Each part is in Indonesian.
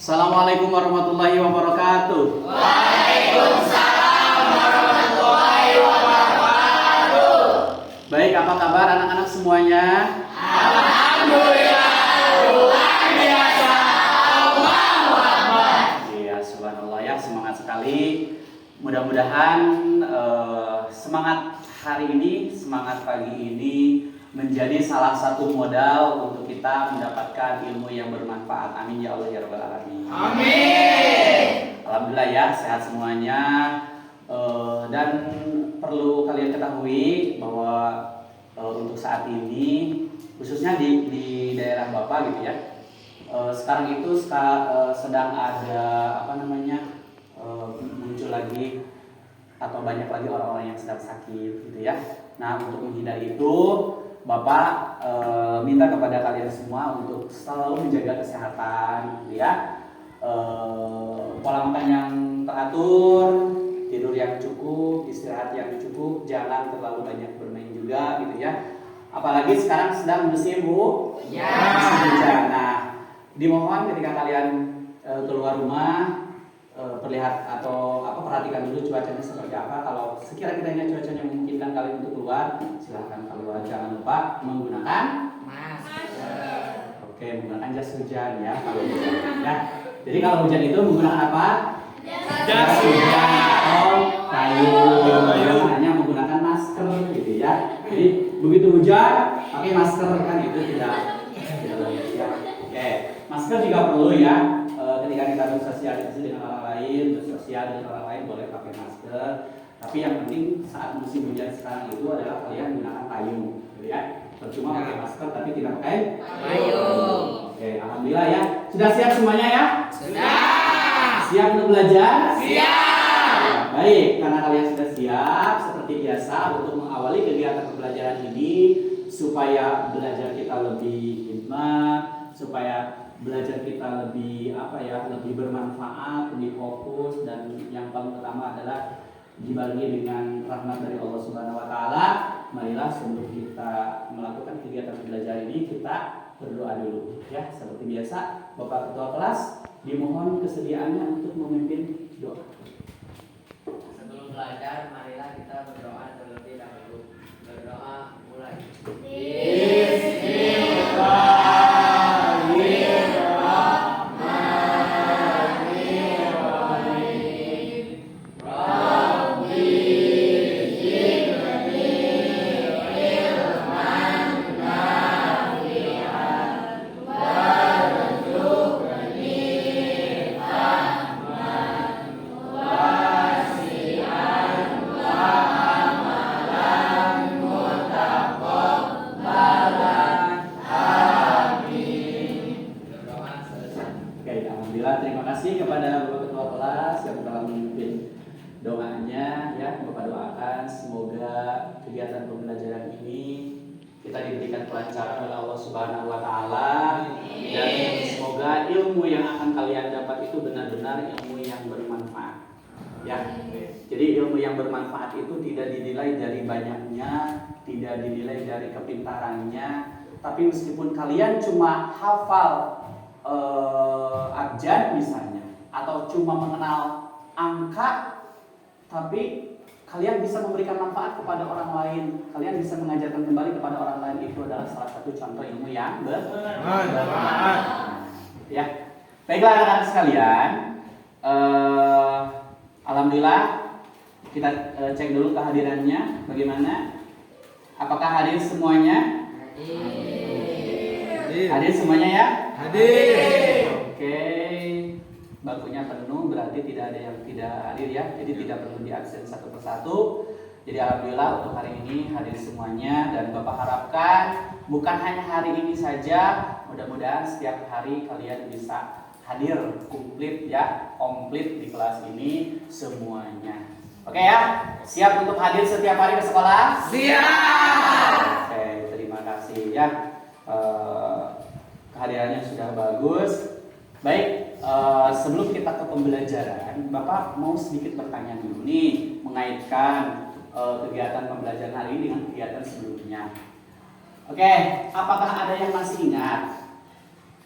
Assalamualaikum warahmatullahi wabarakatuh. Waalaikumsalam warahmatullahi wabarakatuh. Baik, apa kabar anak-anak semuanya? Alhamdulillah, luar biasa. Allahu Akbar. Iya, subhanallah ya, semangat sekali. Mudah-mudahan semangat hari ini, semangat pagi ini menjadi salah satu modal untuk kita mendapatkan ilmu yang bermanfaat. Amin ya Allah ya rabbal alamin. Amin. Alhamdulillah ya, sehat semuanya. Dan perlu kalian ketahui bahwa untuk saat ini, khususnya di daerah Bapak gitu ya, sekarang itu sedang ada muncul lagi atau banyak lagi orang-orang yang sedang sakit gitu ya. Nah, untuk menghindari itu, Bapak minta kepada kalian semua untuk selalu menjaga kesehatan gitu ya. Pola makan yang teratur, tidur yang cukup, istirahat yang cukup, jangan terlalu banyak bermain juga gitu ya. Apalagi sekarang sedang musim Ya. hujan. Nah, dimohon ketika kalian keluar rumah, perhatikan dulu cuacanya seperti apa. Kalau sekiranya cuacanya memungkinkan kalian untuk keluar, silahkan keluar. Jangan lupa menggunakan masker. Oke, menggunakan jas hujan ya kalau hujan ya. Jadi kalau hujan itu menggunakan apa? Jas hujan atau payung. Hanya menggunakan masker gitu ya. Jadi begitu hujan pakai masker kan itu tidak boleh ya. Oke, masker juga perlu ya. Ketika kita bersosialisasi dengan orang lain, bersosial dengan orang lain boleh pakai masker. Tapi yang penting saat musim hujan sekarang itu adalah kalian gunakan payung, gitu ya. Percuma pakai masker tapi tidak pakai payung. Oke, alhamdulillah ya. Sudah siap semuanya ya? Sudah. Siap untuk belajar? Siap. Baik, karena kalian sudah siap, seperti biasa untuk mengawali kegiatan pembelajaran ini supaya belajar kita lebih hikmat, supaya belajar kita lebih lebih bermanfaat, lebih fokus, dan yang paling utama adalah dibarengi dengan rahmat dari Allah Subhanahu wa taala. Marilah sebelum kita melakukan kegiatan pembelajaran ini kita berdoa dulu ya. Seperti biasa, Bapak Ketua Kelas dimohon kesediaannya untuk memimpin doa. Sebelum belajar, marilah kita berdoa terlebih dahulu. Berdoa mulai. Terima kasih kepada Bapak Ketua Kelas yang telah memimpin doanya ya. Bapak doakan semoga kegiatan pembelajaran ini kita diberikan kelancaran oleh Allah Subhanahu wa taala, dan semoga ilmu yang akan kalian dapat itu benar-benar ilmu yang bermanfaat. Ya. Jadi ilmu yang bermanfaat itu tidak dinilai dari banyaknya, tidak dinilai dari kepintarannya, tapi meskipun kalian cuma hafal abjad misalnya, atau cuma mengenal angka, tapi kalian bisa memberikan manfaat kepada orang lain, kalian bisa mengajarkan kembali kepada orang lain, itu adalah salah satu contoh ilmu yang bermanfaat. Ya, baiklah anak-anak sekalian, alhamdulillah kita cek dulu kehadirannya bagaimana. Apakah hadir semuanya? Hadir semuanya ya? Hadir. Oke, bangkunya penuh berarti tidak ada yang tidak hadir ya. Jadi tidak perlu diabsen satu persatu. Jadi alhamdulillah untuk hari ini hadir semuanya, dan Bapak harapkan bukan hanya hari ini saja, mudah-mudahan setiap hari kalian bisa hadir komplit di kelas ini semuanya. Oke ya, siap untuk hadir setiap hari ke sekolah? Siap. Oke, terima kasih ya. Kehadirannya sudah bagus. Baik, sebelum kita ke pembelajaran, Bapak mau sedikit bertanya dulu nih mengaitkan kegiatan pembelajaran hari ini dengan kegiatan sebelumnya. Oke, apakah ada yang masih ingat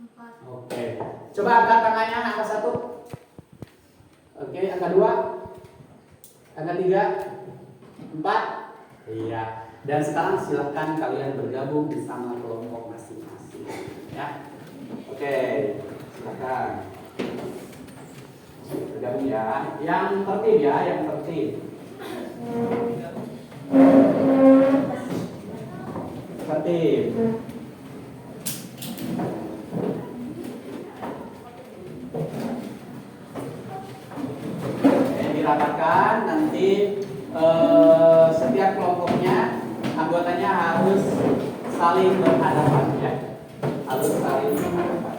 4. Oke. Coba angkat tangannya, angka 1. Oke, angka 2. Angka 3. 4. Iya. Dan sekarang silakan kalian bergabung bersama kelompok masing-masing. Ya. Oke, silakan. Bergabung ya. Yang tertib ya, yang tertib. Tertib. Dirapatkan nanti setiap kelompoknya anggotanya harus saling berhadapan ya, harus saling berhadapan.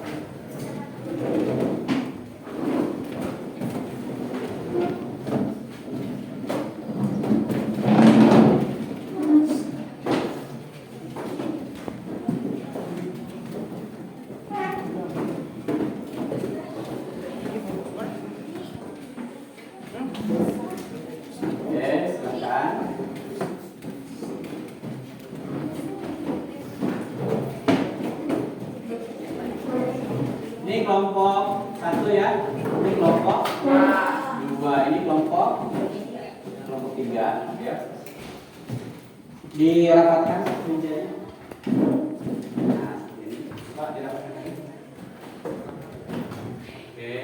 Oke, silakan. Ini kelompok 1 ya, ini kelompok 2, ini kelompok 3 ya. Dirapatkan mejanya. Nah, ini Pak dirapatkan lagi. Oke.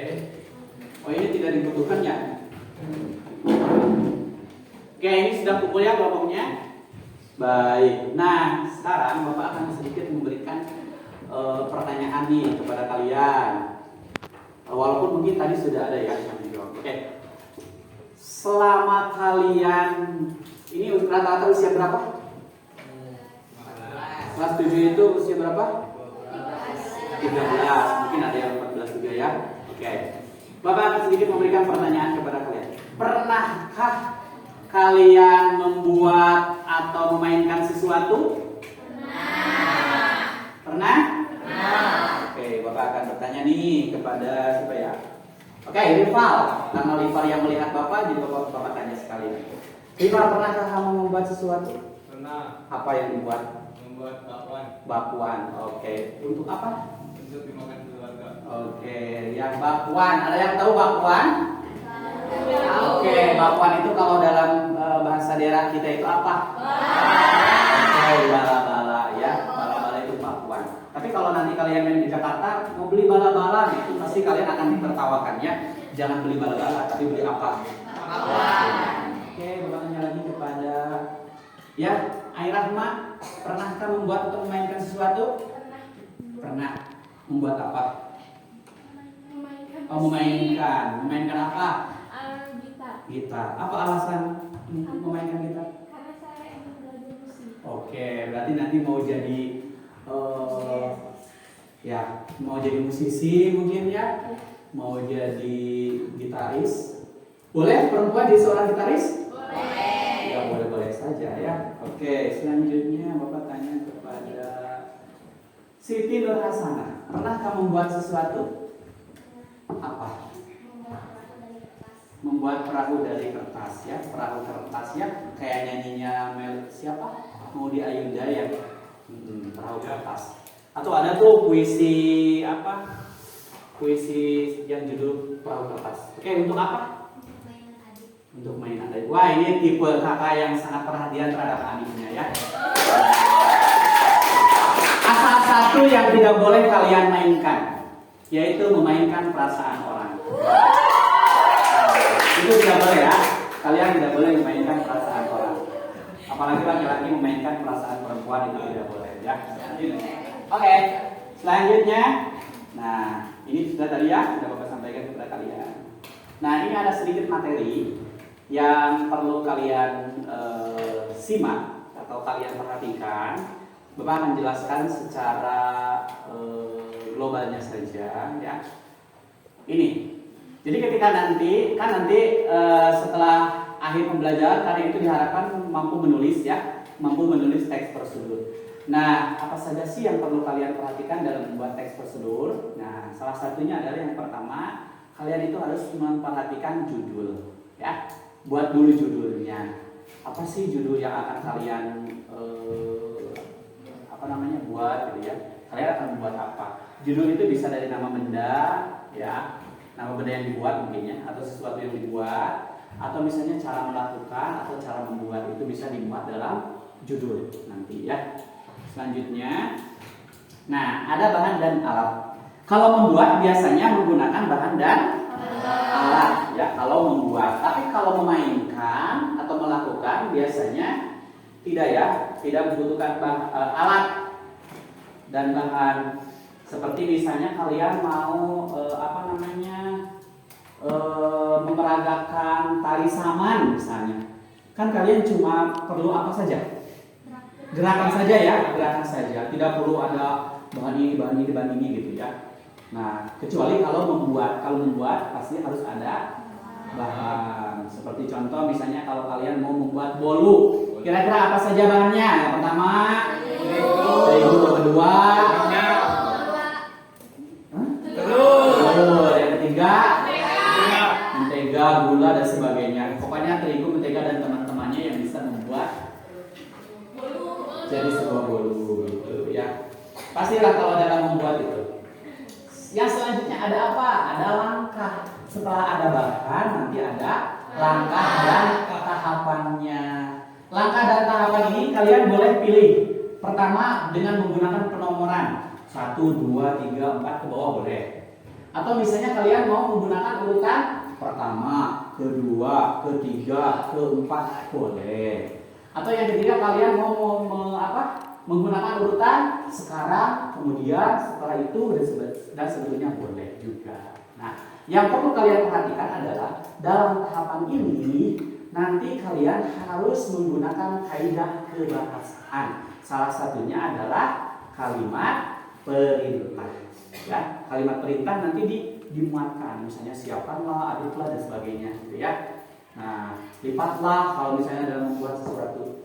Oh, ini tidak dibutuhkan ya? Oke, ini sudah kumpul ya kelompoknya. Baik. Nah, sekarang Bapak akan sedikit memberikan pertanyaan nih kepada kalian. Walaupun mungkin tadi sudah ada ya yang dijawab. Oke. Selama kalian ini rata-rata usia berapa? Kelas 7 itu usia berapa? 13. Mungkin ada yang 14 juga ya. Oke. Bapak akan sedikit memberikan pertanyaan kepada kalian. Pernahkah kalian membuat atau memainkan sesuatu? Pernah? Oke, Bapak akan bertanya nih kepada siapa ya? Oke, rival. Karena rival yang melihat Bapak, jadi Bapak tanya sekali. Rival, pernahkah kamu membuat sesuatu? Pernah Apa yang dibuat? membuat bakwan Bakwan. Oke. Untuk apa? untuk dimakan keluarga. Oke, yang bakwan. Ada yang tahu bakwan? Oke, bakwan itu kalau dalam bahasa daerah kita itu apa? Oke, bala-bala ya. Bala-bala itu bakwan. Tapi kalau nanti kalian main di Jakarta mau beli bala-bala, itu pasti kalian akan ditertawakan ya. Jangan beli bala-bala, tapi beli apa? Oke, Bapak tanya lagi kepada ya, Airahma, pernahkah membuat atau memainkan sesuatu? Pernah. Membuat apa? Memainkan Oh, memainkan. Memainkan apa? gitar. Gitar. Apa alasan untuk memainkan gitar? Karena saya ingin belajar musik. Oke, berarti nanti mau jadi ya, mau jadi musisi mungkin ya? Mau jadi gitaris? Boleh perempuan jadi seorang gitaris? Boleh. Ya, boleh-boleh saja ya. Oke, selanjutnya Bapak tanya kepada Siti Nur Hasanah. Pernahkah membuat sesuatu? Apa? Membuat perahu dari kertas ya, perahu kertas ya, kayak nyanyinya siapa? Maudy Ayunda ya, perahu kertas. Atau ada tuh puisi apa? Puisi yang judul perahu kertas. Oke, untuk apa? Untuk mainan adik. Wah, ini tipe kakak yang sangat perhatian terhadap adiknya ya. Asal satu yang tidak boleh kalian mainkan, yaitu memainkan perasaan orang. Itu tidak boleh ya. Kalian tidak boleh memainkan perasaan orang. Apalagi laki-laki memainkan perasaan perempuan, itu tidak boleh ya. Oke, selanjutnya. Nah, ini sudah tadi ya, sudah Bapak sampaikan kepada kalian. Nah, ini ada sedikit materi yang perlu kalian simak atau kalian perhatikan. Bapak akan jelaskan secara globalnya saja ya. Ini. Jadi ketika nanti setelah akhir pembelajaran kalian itu diharapkan mampu menulis ya, mampu menulis teks prosedur. Nah, apa saja sih yang perlu kalian perhatikan dalam membuat teks prosedur? Nah, salah satunya adalah yang pertama, kalian itu harus memperhatikan judul ya. Buat dulu judulnya. Apa sih judul yang akan kalian buat gitu ya. Kalian akan membuat apa? Judul itu bisa dari nama benda, ya, nama benda yang dibuat mungkin ya, atau sesuatu yang dibuat, atau misalnya cara melakukan atau cara membuat itu bisa dimuat dalam judul nanti ya. Selanjutnya, nah ada bahan dan alat. Kalau membuat biasanya menggunakan bahan dan alat ya kalau membuat. Tapi kalau memainkan atau melakukan biasanya tidak ya, tidak membutuhkan alat dan bahan. Seperti misalnya kalian mau memeragakan tari saman misalnya, kan kalian cuma perlu apa saja? Gerakan saja ya, gerakan saja. Tidak perlu ada bahan ini gitu ya. Nah, kecuali kalau membuat pasti harus ada bahan. Seperti contoh misalnya kalau kalian mau membuat bolu, kira-kira apa saja bahannya? Yang pertama, terigu. Kedua, telur. Yang ketiga, mentega, gula dan sebagainya. Pokoknya terigu, mentega dan teman-temannya yang bisa membuat jadi sebuah bolu gitu ya. Pastilah kalau dalam membuat itu. Yang selanjutnya ada apa? Ada langkah. Setelah ada bahan nanti ada langkah dan tahapannya. Langkah dan tahapan ini kalian boleh pilih. Pertama dengan menggunakan penomoran 1, 2, 3, 4 ke bawah boleh. Atau misalnya kalian mau menggunakan urutan pertama, kedua, ketiga, keempat boleh. Atau yang ketiga kalian mau menggunakan urutan sekarang, kemudian setelah itu dan sebagainya boleh juga. Nah, yang perlu kalian perhatikan adalah dalam tahapan ini nanti kalian harus menggunakan kaidah kebahasaan. Salah satunya adalah kalimat perintah. Ya, kalimat perintah nanti dimuatkan, misalnya siapkanlah, aduklah dan sebagainya, gitu ya. Nah, lipatlah kalau misalnya dalam membuat sesuatu.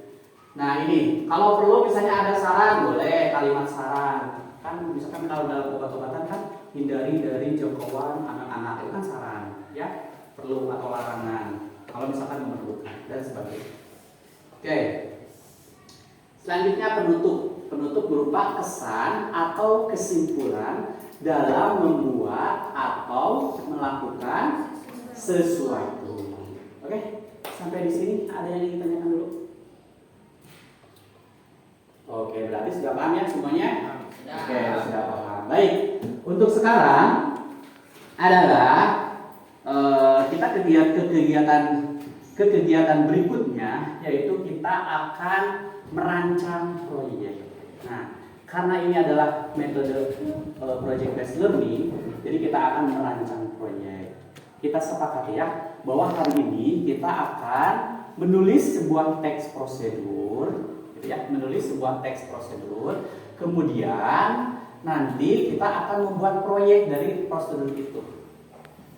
Nah ini, kalau perlu misalnya ada saran, boleh kalimat saran. Kan misalkan kalau dalam obat-obatan kan hindari dari jangkauan anak-anak, itu kan saran, ya, perlu atau larangan. Kalau misalkan memerlukan dan sebagainya. Oke. Selanjutnya penutup. Penutup berupa kesan atau kesimpulan dalam membuat atau melakukan sesuatu. Oke, sampai di sini ada yang ingin ditanyakan dulu? Oke, berarti sudah paham ya semuanya? Oke, sudah paham. Baik, untuk sekarang adalah kita kegiatan berikutnya, yaitu kita akan merancang proyek. Nah, karena ini adalah metode project based learning, jadi kita akan merancang proyek. Kita sepakati ya bahwa hari ini kita akan menulis sebuah teks prosedur. Ya, menulis sebuah teks prosedur, kemudian nanti kita akan membuat proyek dari prosedur itu.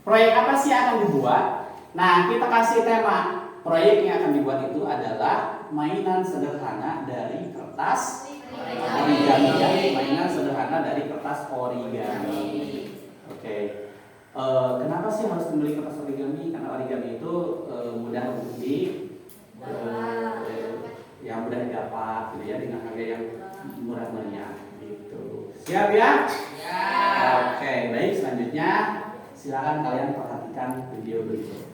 Proyek apa sih yang akan dibuat? Nah, kita kasih tema. Proyek yang akan dibuat itu adalah mainan sederhana dari kertas origami. Ya, mainan sederhana dari kertas origami. Oke. Kenapa sih harus membeli kertas origami? Karena origami itu mudah untuk yang mudah didapat, gitu ya, dengan harga yang murah meriah, gitu. Siap ya? Ya. Oke, baik. Selanjutnya silakan kalian perhatikan video berikut.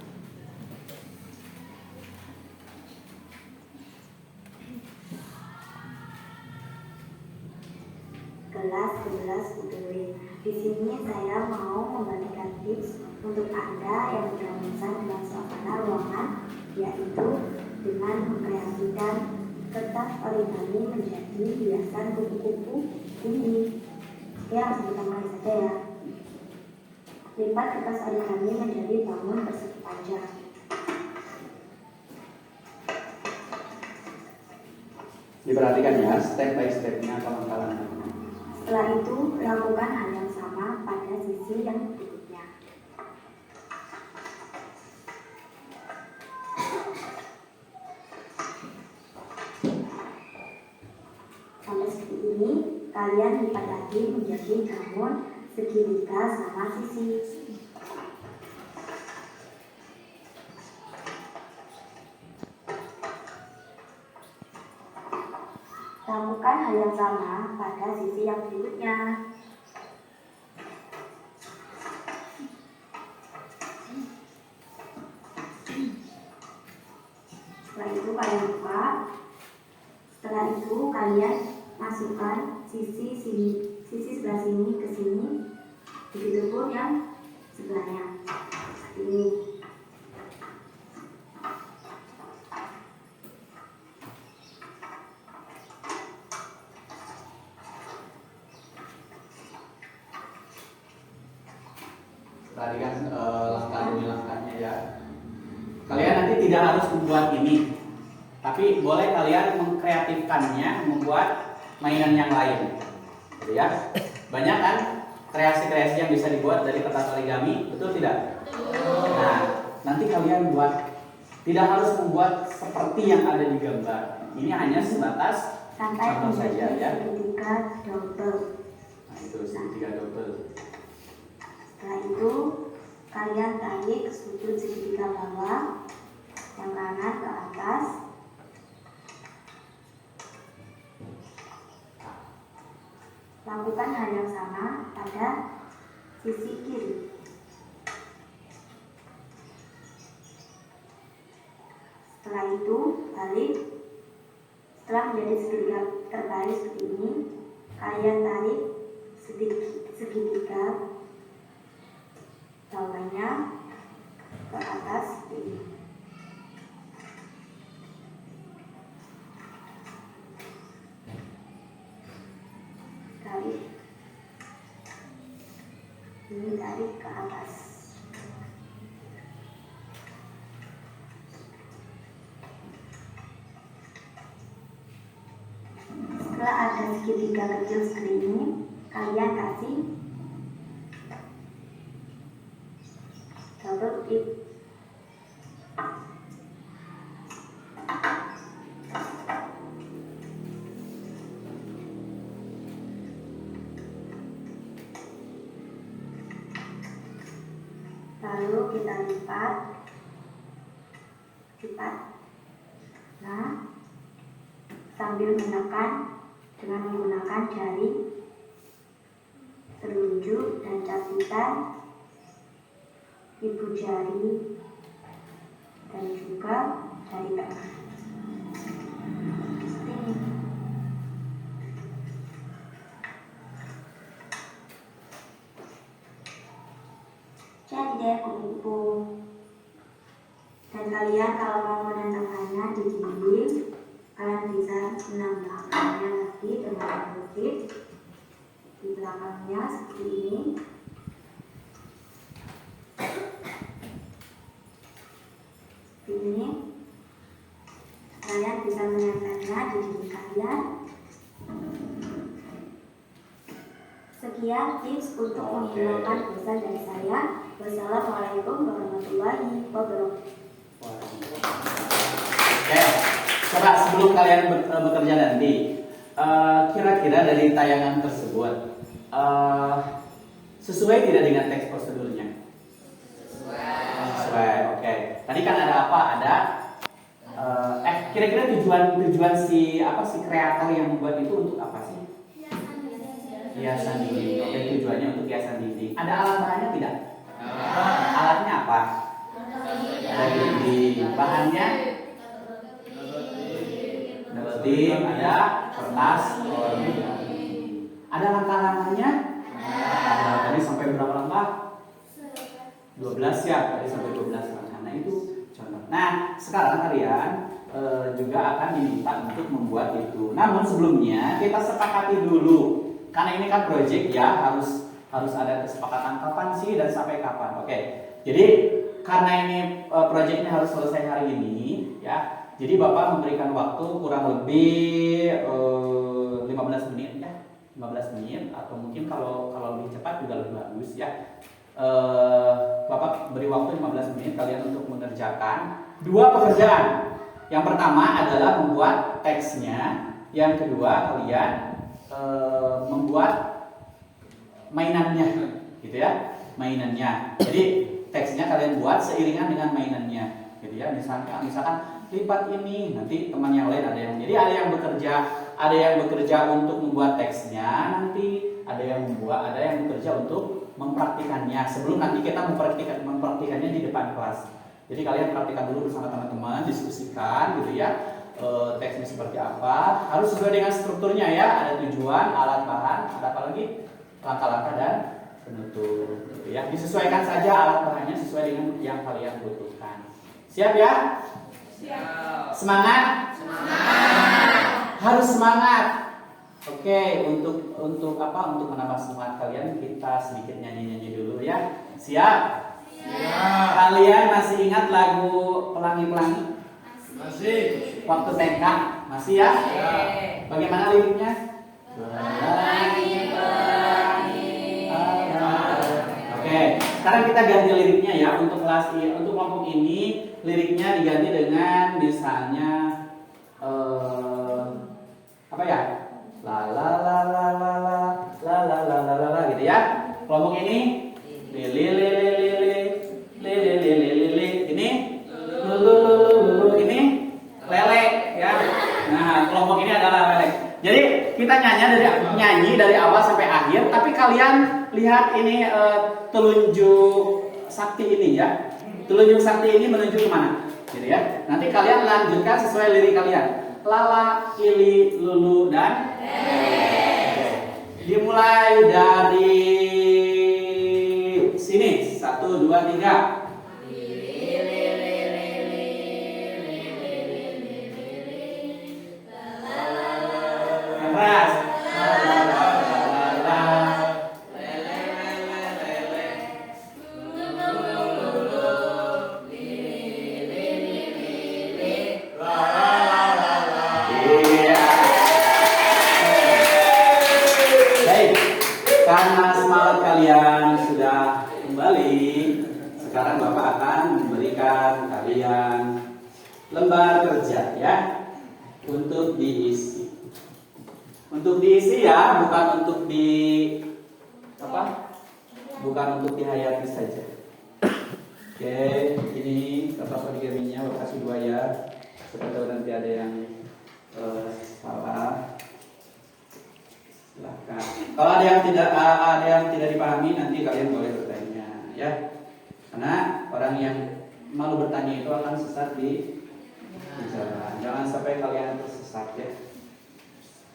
Kelas 11 UPW. Di sini saya mau membagikan tips untuk Anda yang berkaitan dengan suasana ruangan, yaitu dengan mengkreasikan kertas origami menjadi hiasan kupu-kupu ini. Oke, langsung kita mulai saja ya. Lipat kertas origami menjadi bangun persegi panjang. Diperhatikan ya, step by stepnya kawan-kawan. Setelah itu, lakukan hal yang sama pada sisi yang berikutnya. Sampai seperti ini, kalian lipat lagi menjadi bangun segitiga sama sisi. Lakukan hal yang sama pada sisi yang berikutnya. Setelah itu kalian buka. Setelah itu kalian masukkan sisi sebelah sini ke sini. Begitupun yang sebelahnya. Seperti ini. Tadi kan langkah demi langkahnya ya. Kalian nanti tidak harus membuat ini, tapi boleh kalian mengkreatifkannya, membuat mainan yang lain, gitu ya. Banyak kan kreasi-kreasi yang bisa dibuat dari kertas origami, betul tidak? Nah, nanti kalian buat, tidak harus membuat seperti yang ada di gambar. Ini hanya sebatas Sampai contoh saja ya. segitiga double. Nah, itu segitiga double. Setelah itu kalian tarik sudut segitiga bawah, yang kanan ke atas. Lakukan hal yang sama pada sisi kiri. Setelah itu balik. Setelah menjadi segitiga terbalik seperti ini, kalian tarik segitiga bawahnya ke atas seperti ini. Tarik ini, tarik ke atas. Setelah ada segitiga kecil seperti ini, kalian kasih double tip. Lalu kita lipat. Nah, sambil menekan dengan menggunakan jari telunjuk dan capitan, ibu jari, dan juga jari tengah. Seperti ini. Jadi deh kupu-kupu. Dan kalian kalau mau menambahkannya di dinding, kalian bisa menambahkannya lagi dengan motif di belakangnya seperti ini. Seperti ini. Kalian bisa menempelnya di dinding kalian. Sekian tips untuk menghilangkan bosan dari saya. Wassalamualaikum warahmatullahi wabarakatuh. Oke, coba sebelum kalian bekerja nanti, kira-kira dari tayangan tersebut sesuai tidak dengan teks prosedurnya? Sesuai. Oke. Tadi kan ada apa? Ada kira-kira tujuan si kreator yang membuat itu untuk apa sih? Hiasan dinding. Oke, tujuannya untuk hiasan dinding. Ada alat bahannya tidak? Alatnya apa? Ada dinding. Bahannya double tip, ada kertas origami. Ada langkah-langkahnya? Ada. Tadi sampai berapa langkah? 12 ya. Tadi sampai 12 langkah. Nah, itu contoh. Nah, sekarang kalian juga akan diminta untuk membuat itu. Namun sebelumnya kita sepakati dulu. Karena ini kan project ya, harus ada kesepakatan kapan sih dan sampai kapan. Oke. Jadi karena ini projectnya harus selesai hari ini ya. Jadi Bapak memberikan waktu kurang lebih 15 menit ya. 15 menit atau mungkin kalau lebih cepat juga lebih bagus ya. Bapak beri waktu 15 menit kalian untuk mengerjakan 2 pekerjaan. Yang pertama adalah membuat teksnya, yang kedua kalian membuat mainannya, gitu ya, mainannya. Jadi teksnya kalian buat seiringan dengan mainannya, gitu ya. Misalkan lipat ini, nanti teman yang lain ada yang, jadi ada yang bekerja untuk membuat teksnya, nanti ada yang bekerja untuk mempraktikannya. Sebelum nanti kita mempraktikannya di depan kelas. Jadi kalian praktikkan dulu bersama teman-teman, diskusikan gitu ya. Teksnya seperti apa, harus sesuai dengan strukturnya ya. Ada tujuan, alat bahan, ada apa lagi? Langkah-langkah dan penutur gitu ya. Disesuaikan saja alat bahannya sesuai dengan yang kalian butuhkan. Siap ya? Siap. Semangat? Semangat. Harus semangat. Oke, untuk apa? Untuk menambah semangat kalian, kita sedikit nyanyi-nyanyi dulu ya. Siap? Siap. Kalian masih ingat lagu Pelangi-Pelangi? Masih. Waktu TK? Masih ya? Oke. Bagaimana liriknya? Oke, sekarang kita ganti liriknya ya. Untuk kelompok ini liriknya diganti dengan misalnya apa ya? La la la la la la la la la la la la gitu ya. Kelompok ini li li li li li li li li li li li ini lu lu lu lu lu ini lele ya. Nah, kelompok ini adalah lele. Jadi kita nyanyi dari awal sampai akhir, tapi kalian lihat ini telunjuk sakti ini ya. Telunjuk sakti ini menuju kemana? Gitu ya. Nanti kalian lanjutkan sesuai lirik kalian. Lala, ili, lulu, dan dimulai dari sini. 1, 2, 3. Keras. Karena semangat kalian sudah kembali, sekarang Bapak akan memberikan kalian lembar kerja ya untuk diisi. Untuk diisi ya, bukan untuk bukan untuk dihayati saja. Oke, ini kertas origaminya Bapak kasih 2 ya. Siapa tahu nanti ada yang salah. Silahkan. Kalau ada yang tidak dipahami, nanti kalian boleh bertanya ya. Karena orang yang malu bertanya itu akan sesat di jalan. Jangan sampai kalian tersesat ya.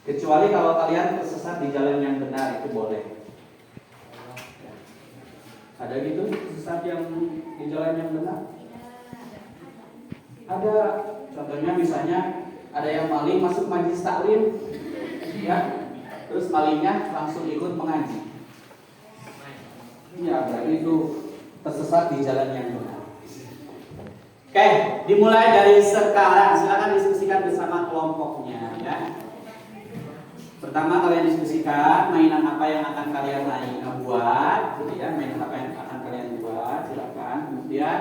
Kecuali kalau kalian tersesat di jalan yang benar, itu boleh. Ada gitu tersesat yang di jalan yang benar? Ada. Contohnya misalnya ada yang maling masuk majelis taklim ya. Terus malingnya langsung ikut mengaji. Ya, berarti itu tersesat di jalan yang benar. Oke, dimulai dari sekarang. Silakan diskusikan bersama kelompoknya ya. Pertama kalian diskusikan mainan apa yang akan kalian buat, gitu ya. Mainan apa yang akan kalian buat, silakan. Kemudian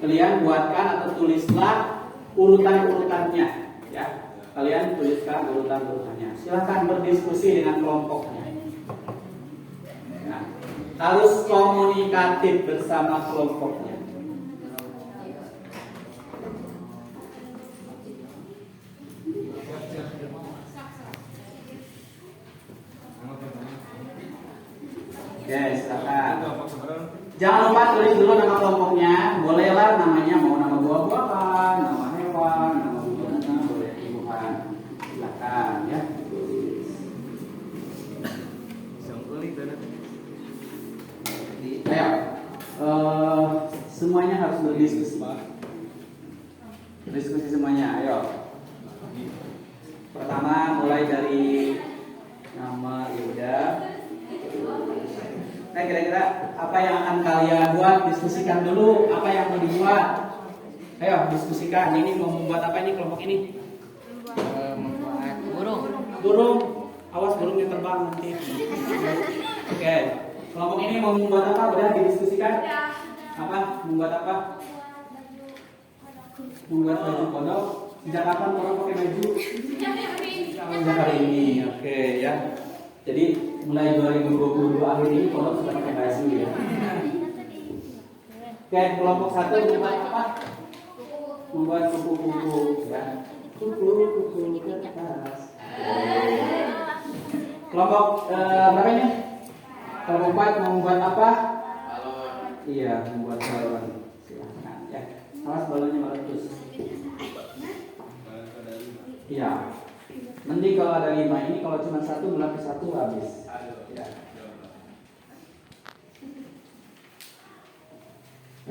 kalian buatkan atau tulislah urutan-urutannya ya. Kalian tuliskan urutan-urutannya. Silakan berdiskusi dengan kelompoknya. Nah, harus komunikatif bersama kelompoknya. Oke, silakan. Jangan lupa tulis dulu nama kelompoknya. Bolehlah namanya mau nama buah-buahan, nama hewan, nama bunga, boleh tumbuhan. Silakan ya. Ayo, semuanya harus berdiskusi. Diskusi semuanya, ayo. Pertama mulai dari nama Yuda. Nah, kira-kira apa yang akan kalian buat? Diskusikan dulu apa yang mau dibuat. Ayo diskusikan. Ini mau membuat apa ini kelompok ini? Membuat burung. Burung. Awas burungnya terbang nanti. Oke. Kelompok ini mau membuat apa? Udah didiskusikan? Apa? Membuat apa? Membuat baju kodok. Sejak kapan kodok pakai baju? Sejak hari ini. Oke ya. Jadi mulai 2022 akhir ini kodok sudah pakai baju ya. Oke, kelompok 1 membuat apa? Membuat kupu-kupu ya. Kupu-kupu kertas. Kelompok berapa ini? Kelompok 4 membuat apa? Balon. Iya, membuat balon. Silahkan ya. Awas balonnya meletus. Ada 5. Iya. Nanti kalau ada 5 ini, kalau cuma satu melapis satu habis. Ayo. Ya. Jawab.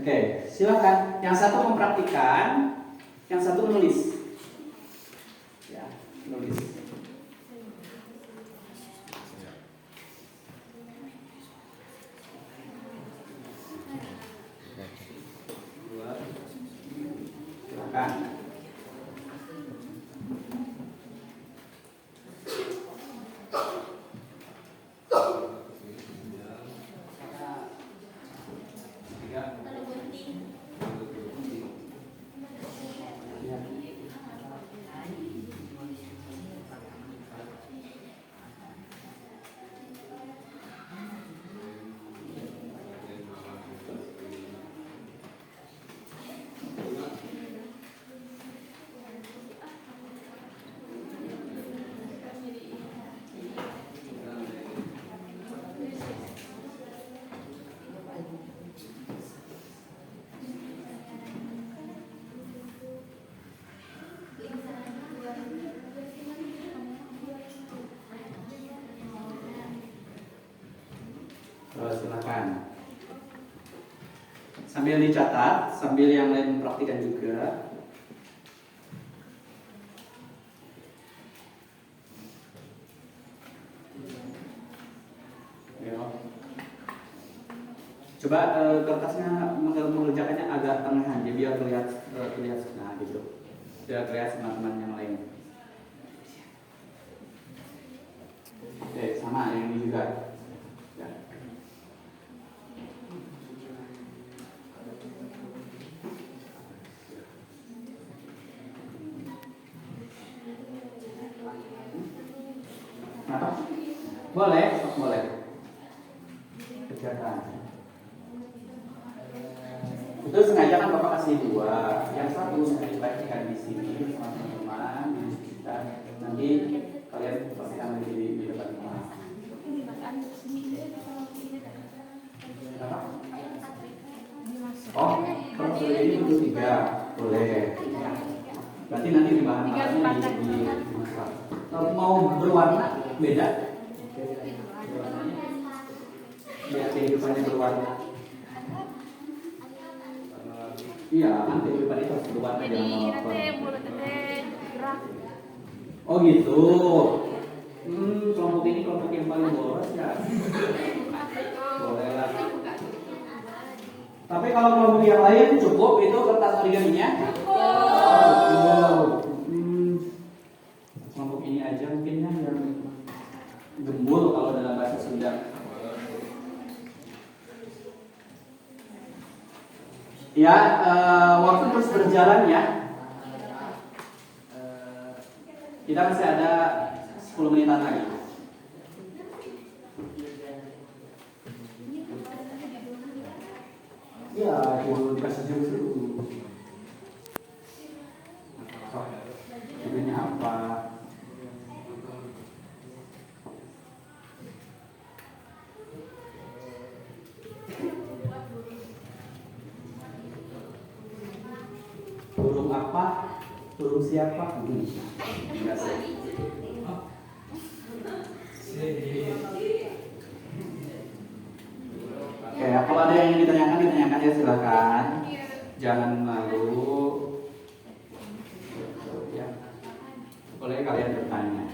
Oke, silakan. Yang satu mempraktikkan, yang satu menulis. Ya, menulis. Silakan. Kalau gunting. Ya. Terus silakan. Sambil dicatat, sambil yang lain mempraktikkan juga. Ayo. Coba kertasnya mengerjakannya agak tengahan, jadi biar terlihat nah gitu. Biar terlihat teman-teman yang lain. Oke, sama yang ini juga. Ya. Nah, boleh, boleh. Kerjakan. Itu sengaja kan Bapak kasih 2, yang satu saya praktikkan di sini sama teman-teman di kita. Nanti kalian pastikan lagi di depan kelas. Oh, kalau ini untuk 3, boleh. Berarti nanti di bahan makannya di masak. Kalau mau berwarna beda, biar kehidupannya berwarna. Iya, kan kehidupan itu harus berwarna jangan monoton. Oh gitu. Kelompok ini kelompok yang paling boros ya. Boleh lah. Tapi kalau kelompok yang lain cukup itu kertas origaminya? Cukup. Kelompok ini aja mungkin yang gembul kalau dalam bahasa Sunda. Ya, waktu terus berjalan ya. Kita masih ada 10 menitan lagi. Ya, dikasih jurus dulu. Judulnya apa? Burung apa? Burung siapa? Enggak sih. Oke, kalau ada yang ditanyakan ya silakan. Jangan malu. Ya. Boleh kalian bertanya.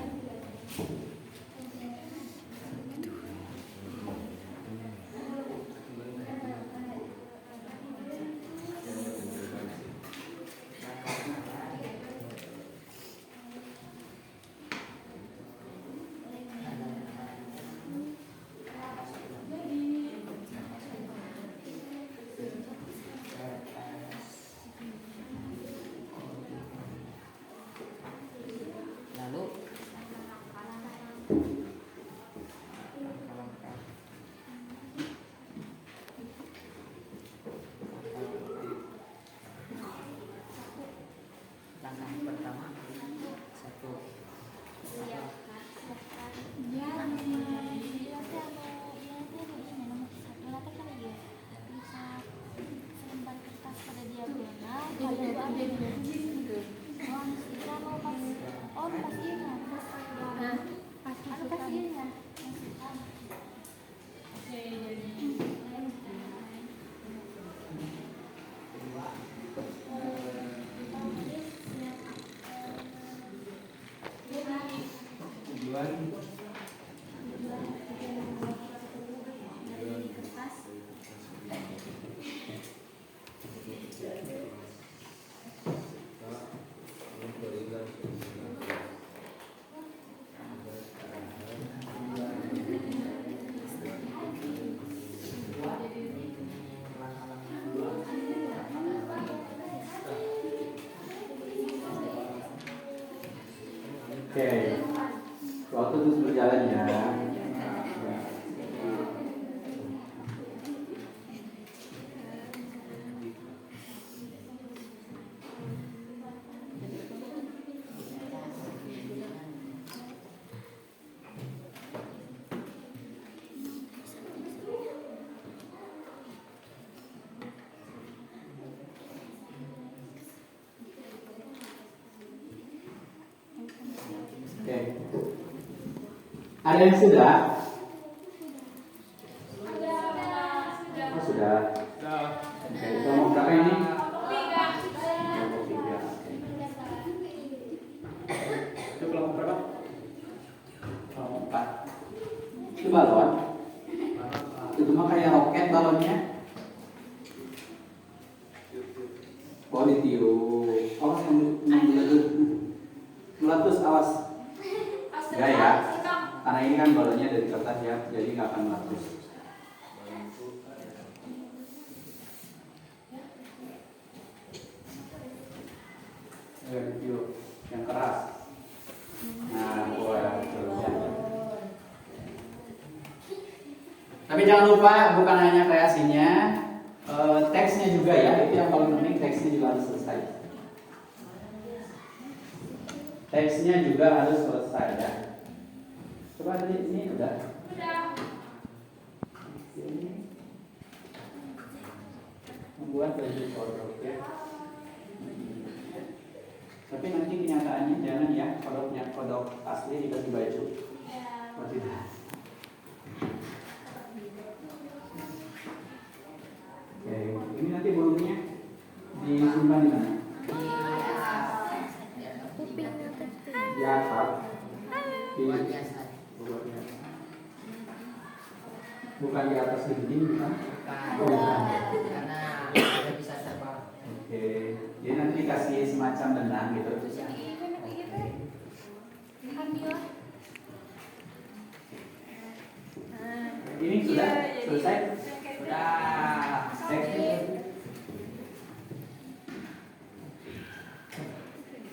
Oke, waktu terus berjalan ya. Oke. Ada yang sudah? Oh, sudah. Oke, kelompok berapa ini? Kelompok 3. Itu kelompok berapa? Kelompok 4. Itu balon. Itu mah kayak roket balonnya. Oh, ditiup. Awas meletus, awas. Enggak ya, karena ini kan balonnya dari kertas ya, jadi nggak akan meletus. Yuk, yang keras. Nah, boleh. Tapi jangan lupa, bukan hanya kreasinya, teksnya juga ya, itu yang paling penting, teksnya juga harus selesai. Teksnya juga harus selesai ya. Coba tadi ini udah. Ini membuat baju kodok ya. Tapi nanti kenyataannya jangan ya kodok asli dikasih baju. Oh tidak. Oke, ini nanti burungnya disimpan di mana? Di atap. Bukan di atas dinding, bukan? Oh, bukan. Karena tidak bisa terbang. Oke, jadi nanti dikasih semacam benang gitu. Ini sudah selesai? Sudah.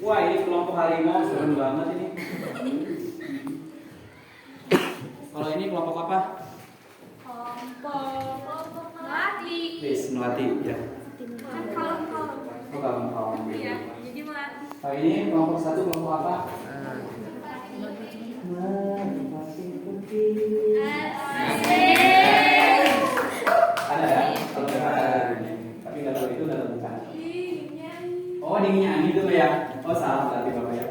Wah, ini kelompok harimau serem banget ini. Kalau ini kelompok apa? Kelompok melati. Wis, melati ya. Kan kawan-kawan. Oh, kawan-kawan. Iya, jadi melati. Kalau ini kelompok 1 kelompok apa? Ada ya? Kalau nggak ada ini. Tapi nggak tahu itu dalam bukan. Oh, dinginnya itu ya. Oh, salah berarti Bapak ya.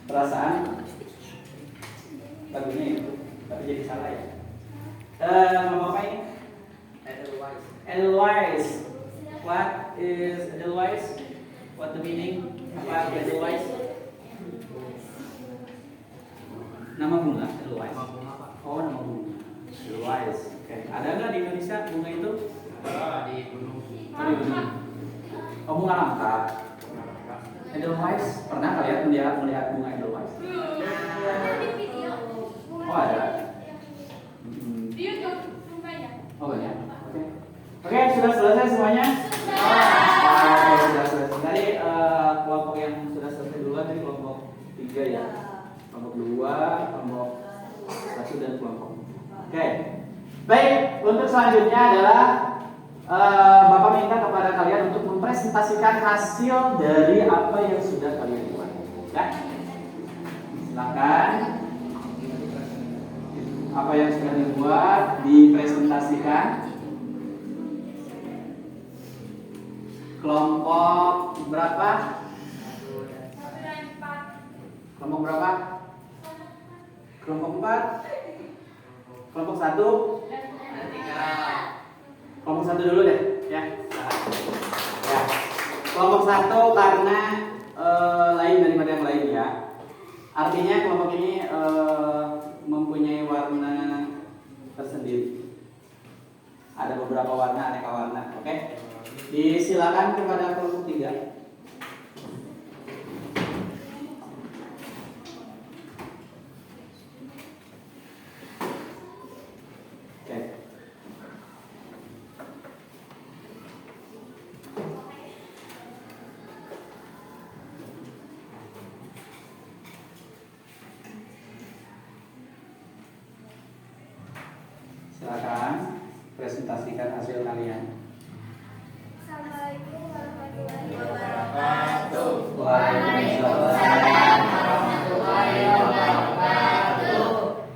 Perasaan lagunya itu, tapi jadi salah ya. Nama Bapak ini? Edelweiss. What is Edelweiss? What the meaning? Apa Edelweiss? Nama bunga Edelweiss. Oh, nama bunga Edelweiss. Oke. Ada nggak di Indonesia bunga itu? Di gunung. Oh, di gunung. Oh, bunga langka. Edelweiss. Pernah kalian melihat bunga Edelweiss? Oh, ada. Di YouTube banyak. Oh, banyak. Oke. Oke, sudah selesai semuanya? Oke, sudah selesai. Tadi kelompok yang sudah selesai duluan tadi kelompok 3 ya. Kelompok 2, kelompok 1 dan kelompok. Oke. Baik, untuk selanjutnya adalah Bapak minta kepada kalian untuk mempresentasikan hasil dari apa yang sudah kalian buat. Ya. Silakan. Apa yang sudah dibuat dipresentasikan. Kelompok berapa? 1 dan 4. Kelompok berapa? Kelompok 4. Kelompok 1. Kelompok 1 dulu deh, ya. Ya. Kelompok 1 karena lain daripada yang lain ya. Artinya kelompok ini mempunyai warna tersendiri. Ada beberapa warna, aneka warna, oke? Disilakan kepada kelompok 3. Oke. Silakan presentasikan hasil kalian. Assalamualaikum warahmatullahi Wabarakatuh. Waalaikumsalam.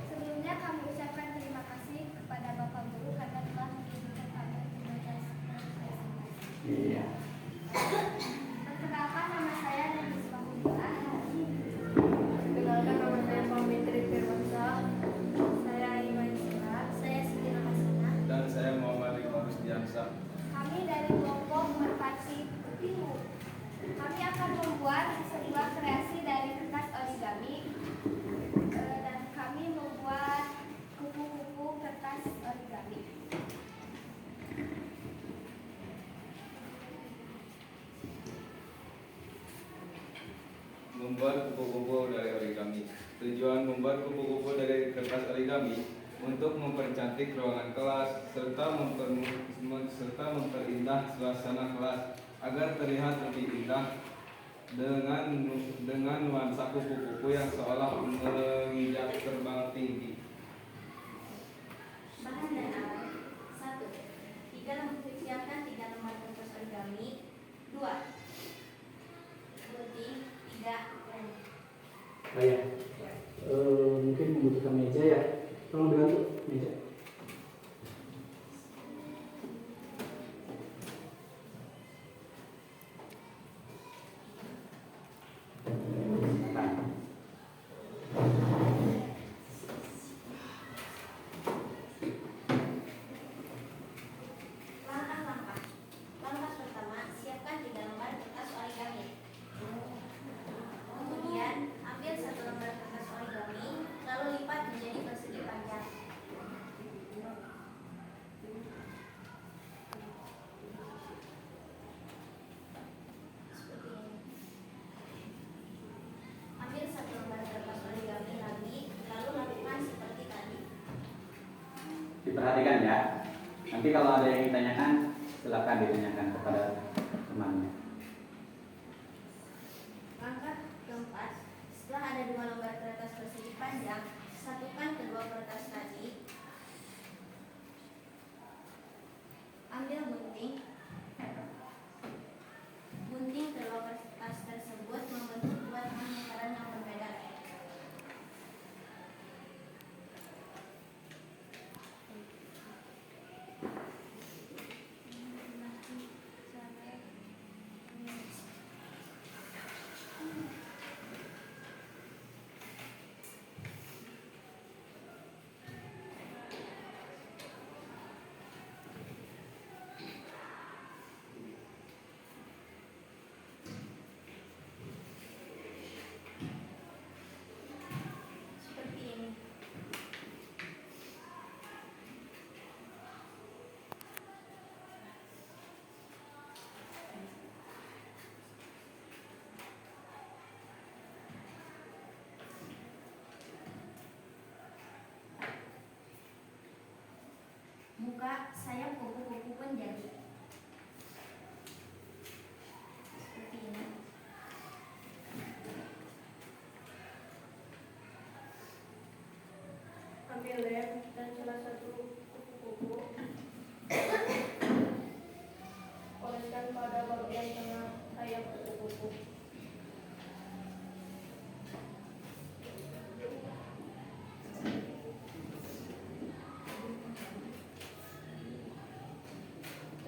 Sebelumnya kami ucapkan terima kasih kepada Bapak Guru karena telah mengizinkan kami untuk belajar. Iya. Perkenalkan, nama saya Nafis Mahmudillah. Perkenalkan, nama saya Pamitri Firmansyah. Saya Iman Sira. Saya Siti Hasanah. Dan saya Muhammad Iqbalus Diansa. Kami dari kelompok Merpati Timur. Kami akan membuat sebuah kreasi dari kertas origami dan kami membuat kupu-kupu kertas origami. Membuat kupu-kupu dari origami. Tujuan membuat kupu-kupu dari kertas origami untuk mempercantik ruangan kelas serta memperindah suasana kelas agar terlihat lebih indah dengan nuansa kupu-kupu yang seolah menginjak terbang tinggi. Bahan dan alat. 1. Siapkan 3 lembar kertas origami. 2. Gunting. 3. Lem. Oh ya. Mungkin membutuhkan meja ya. Tolong dibantu meja. Langkah-langkah. Langkah pertama, siapkan 3 lembar kertas origami. Kemudian, ambil 1 lembar kertas origami, lalu lipat menjadi persegi panjang. Seperti ini. Ambil 1 lembar kertas origami lagi, lalu lakukan seperti tadi. Diperhatikan ya. Nanti kalau ada yang ditanyakan, silakan ditanyakan kepada temannya. Langkah keempat, setelah ada 2 lembar kertas persegi panjang, satukan kedua kertas tadi. Ambil gunting. Gunting kedua kertas tersebut membentuk 2 lingkaran yang berbeda. Seperti ini. Muka sayap kupu-kupu pun jadi. Seperti ini. Ambil lem dan salah satu kupu-kupu. Oleskan pada bagian tengah sayap kupu-kupu.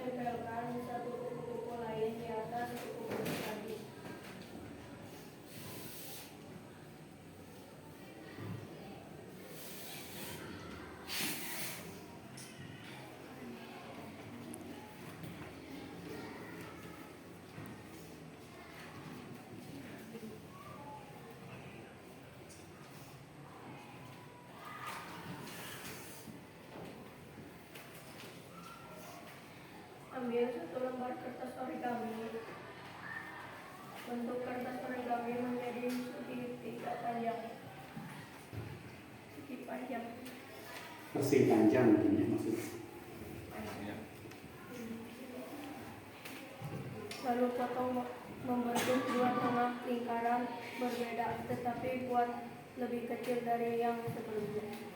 Tempelkan satu kupu-kupu lain yang ambil 1 lembar kertas origami. Bentuk kertas origami menjadi segitiga panjang. Segi panjang. Persegi panjang mungkin ya maksudnya. Ya. Lalu potong membentuk 2 tengah lingkaran berbeda, tetapi buat lebih kecil dari yang sebelumnya.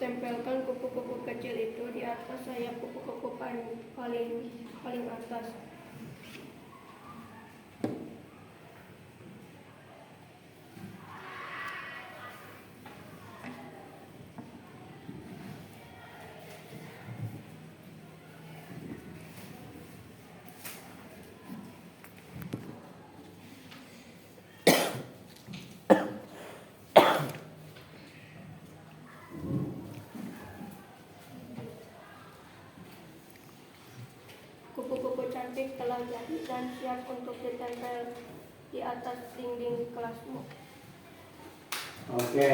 Tempelkan kupu-kupu kecil itu di atas sayap kupu-kupu paling atas. Kupu-kupu cantik telah jadi dan siap untuk ditempel di atas dinding kelasmu. Oke.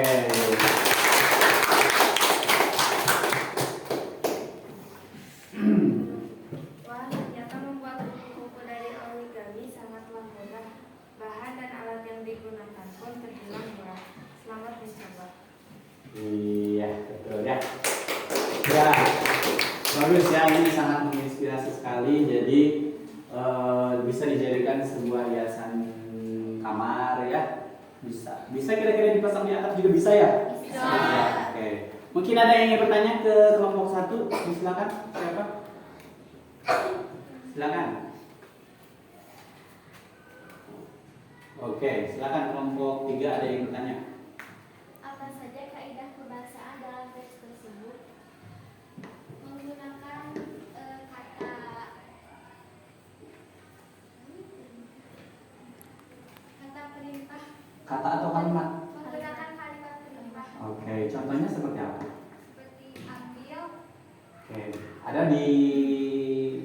Wah, ternyata membuat kupu-kupu dari origami sangatlah mudah. Bahan dan alat yang digunakan pun terbilang murah. Selamat mencoba. Iya, betul ya. Ya, bagus ya, ini sangat menginspirasi sekali. Jadi bisa dijadikan sebuah hiasan kamar ya. Bisa kira-kira dipasang di atap juga bisa ya? Bisa. Ya, oke. Mungkin ada yang ingin bertanya ke kelompok 1? Silakan. Siapa? Silakan. Oke, silakan kelompok 3 ada yang bertanya. Apa saja kaidah kebahasaan dalam teks tersebut? Menggunakan kata perintah. Kata atau kalimat? Menggunakan kalimat perintah. Oke, contohnya seperti apa? Seperti ambil. Oke, ada di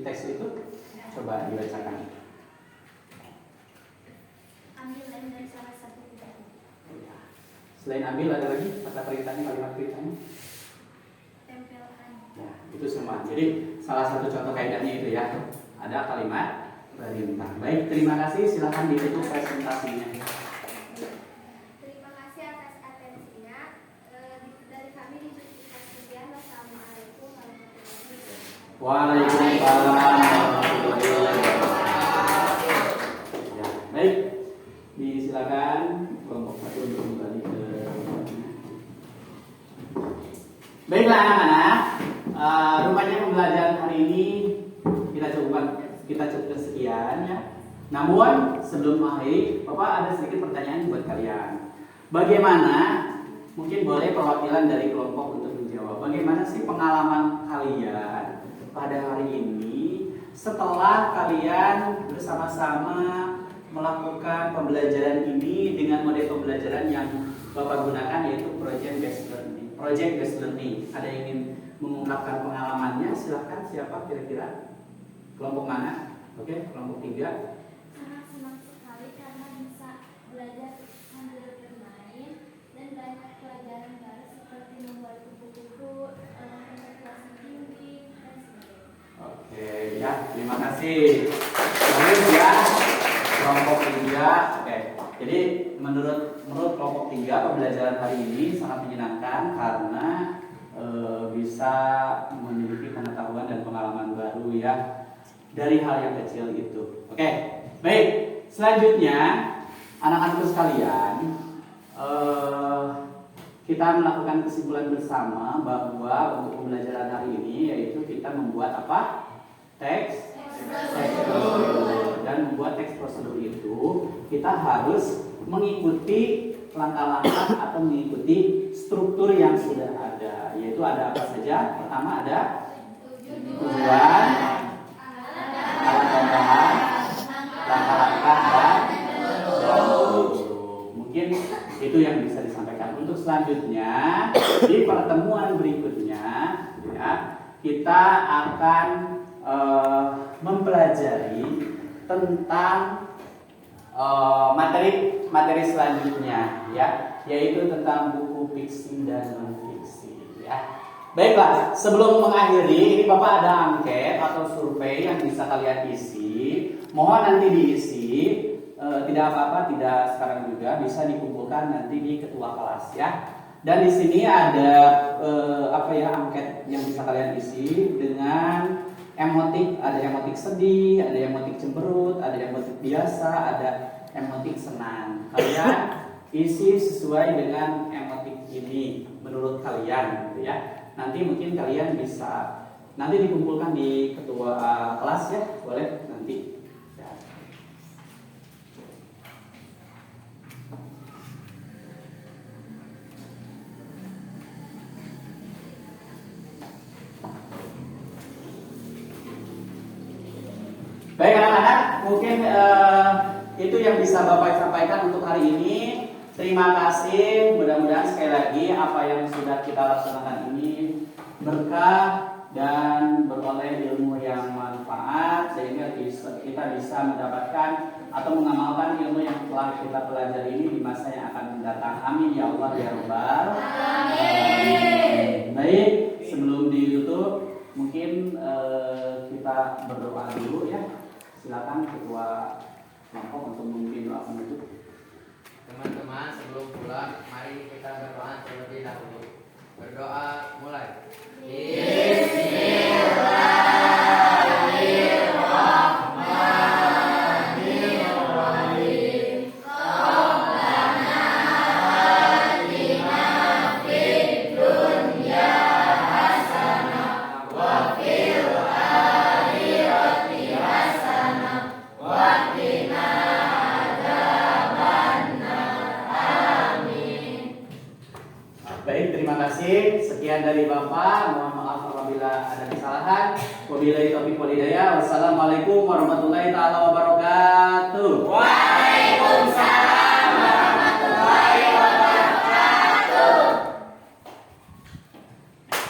teks itu? Coba dibacakan. Ambil dari salah satu tidak. Selain ambil ada lagi kata perintahnya, kalimat perintahnya? Tempelkan. Ya, itu semua. Jadi salah satu contoh kaidahnya itu ya. Ada kalimat perintah. Baik, terima kasih. Silakan ditutup presentasinya. Terima kasih atas atensinya. Dari kami di Justifikasi sekian. Wassalamualaikum warahmatullahi wabarakatuh. Waalaikumsalam warahmatullahi wabarakatuh. Ya, baik. Disilakan kelompok 1 untuk kembali ke kelompoknya. Baiklah anak-anak, rupanya pembelajaran hari ini kita cukup sekian ya. Namun sebelum akhir, Bapak ada sedikit pertanyaan buat kalian. Bagaimana? Mungkin boleh perwakilan dari kelompok untuk menjawab. Bagaimana sih pengalaman kalian pada hari ini setelah kalian bersama-sama melakukan pembelajaran ini dengan model pembelajaran yang Bapak gunakan, yaitu project based learning. Ada yang ingin mengungkapkan pengalamannya? Silahkan, siapa kira-kira? Kelompok mana? Oke, kelompok 3. Sangat senang sekali karena bisa belajar sambil bermain dan banyak pelajaran baru seperti membuat kupu-kupu, interpretasi dinding dan sebagainya. Oke, ya, terima kasih. Bagus ya, kelompok 3. Oke, jadi menurut kelompok 3 pembelajaran hari ini sangat menyenangkan karena bisa memiliki pengetahuan dan pengalaman baru ya dari hal yang kecil itu. Oke, baik. Selanjutnya, anak-anakku sekalian, kita melakukan kesimpulan bersama bahwa untuk pembelajaran hari ini yaitu kita membuat apa? Teks prosedur. Dan membuat teks prosedur itu kita harus mengikuti langkah-langkah atau mengikuti struktur yang sudah ada, yaitu ada apa saja? Pertama ada tujuan, alat tambahan, langkah-langkah dan mungkin itu yang bisa disampaikan untuk selanjutnya di pertemuan berikutnya ya, kita akan mempelajari tentang materi selanjutnya ya, yaitu tentang buku fiksi dan non fiksi ya. Baiklah, sebelum mengakhiri, ini Bapak ada angket atau survei yang bisa kalian isi. Mohon nanti diisi, tidak apa-apa, tidak sekarang juga, bisa dikumpulkan nanti di ketua kelas ya. Dan di sini ada angket yang bisa kalian isi dengan emotik, ada emotik sedih, ada emotik cemberut, ada emotik biasa, ada emotik senang. Kalian isi sesuai dengan emotik ini menurut kalian gitu ya. Nanti mungkin kalian bisa nanti dikumpulkan di ketua kelas ya, boleh nanti ya. Baik anak-anak, mungkin itu yang bisa Bapak sampaikan untuk hari ini. Terima kasih, mudah-mudahan sekali lagi apa yang sudah kita laksanakan ini berkah dan beroleh ilmu yang manfaat, sehingga kita bisa mendapatkan atau mengamalkan ilmu yang telah kita pelajari ini di masa yang akan mendatang. Amin ya Allah ya Rabbal Alamin. Baik, sebelum ditutup mungkin kita berdoa dulu ya. Silakan ketua kelompok untuk memimpin doa penutup. Teman-teman, sebelum pulang, mari kita berdoa terlebih dahulu. Berdoa mulai. Bismillahirrahmanirrahim. Rabbana atina fid dunya hasanah wa fil akhirati hasanah wa qina Baik, terima kasih. Sekian dari Bapak. Mohon maaf apabila ada kesalahan. Wabillahi taufiq wal hidayah. Wassalamualaikum warahmatullahi taala wabarakatuh.